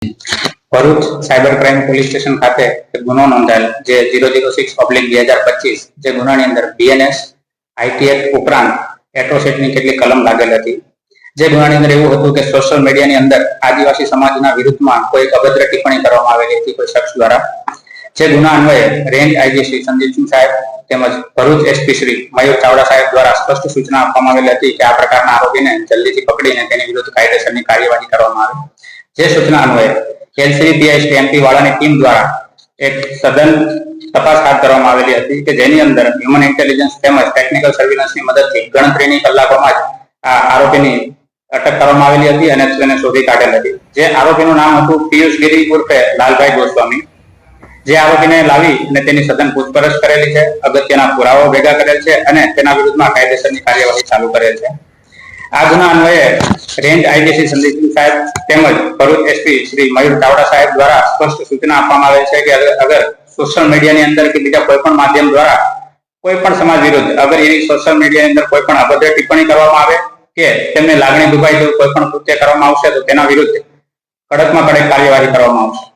Bharuch cyber crime police station ખાતે ગુનો નોંધાયેલ જે 006/2025 જે ગુનાની અંદર બીએનએસ આઈટી એક્ટ ઉપરાંત એટ્રોસિટીની કેટલી કલમ લાગેલ હતી। જે ગુનાની અંદર એવું હતું કે સોશિયલ મીડિયાની અંદર આદિવાસી સમાજના વિરુદ્ધમાં કોઈ અભદ્ર ટિપ્પણી કરવામાં આવેલી હતી કોઈ શખ્સ દ્વારા। જે ગુના અન્વયે રેન્જ આઈજી શ્રી સંદીપસિંહ સાહેબ તેમજ ભરૂચ એસપી શ્રી મયુર ચાવડા સાહેબ દ્વારા સ્પષ્ટ સૂચના આપવામાં આવેલી હતી કે આ પ્રકારના આરોપીને જલ્દીથી પકડીને તેની વિરુદ્ધ કાયદેસરની કાર્યવાહી કરવામાં આવે। જે સૂચના અન્વયે એલસીબી પીઆઈ એમપી વાળાની ટીમ દ્વારા એક સઘન તપાસ હાથ ધરવામાં આવેલી હતી કે જેની અંદર હ્યુમન ઇન્ટેલિજન્સ તેમજ ટેકનિકલ સર્વેલન્સની મદદથી ગણતરીની કલાકોમાં જ આ આરોપીની અટક કરવામાં આવેલી હતી અને તેને શોધી કાઢેલ હતી। જે આરોપીનું નામ હતું પિયુષ ગિરી ઉર્ફે લાલભાઈ ગોસ્વામી। જે આરોપીને લાવી અને તેની સઘન પૂછપરછ કરેલી છે, અગત્યના પુરાવાઓ ભેગા કરેલ છે અને તેના વિરુદ્ધમાં કાયદેસરની કાર્યવાહી ચાલુ કરેલ છે। આ ગુના અન્વયે રેન્જ આઈજી સંદીપસિંહ સાહેબ તેમજ ભરૂચ એસપી શ્રી મયુર ચાવડા સાહેબ દ્વારા સ્પષ્ટ સૂચના આપવામાં આવે છે કે અગર સોશિયલ મીડિયાની અંદર કે બીજા કોઈ પણ માધ્યમ દ્વારા કોઈ પણ સમાજ વિરુદ્ધ અગર એની સોશિયલ મીડિયાની અંદર કોઈ પણ અભદ્ર ટિપ્પણી કરવામાં આવે કે તેમને લાગણી દુભાઈ જેવું કોઈ પણ કૃત્ય કરવામાં આવશે તો તેના વિરુદ્ધ કડકમાં કડક કાર્યવાહી કરવામાં આવશે।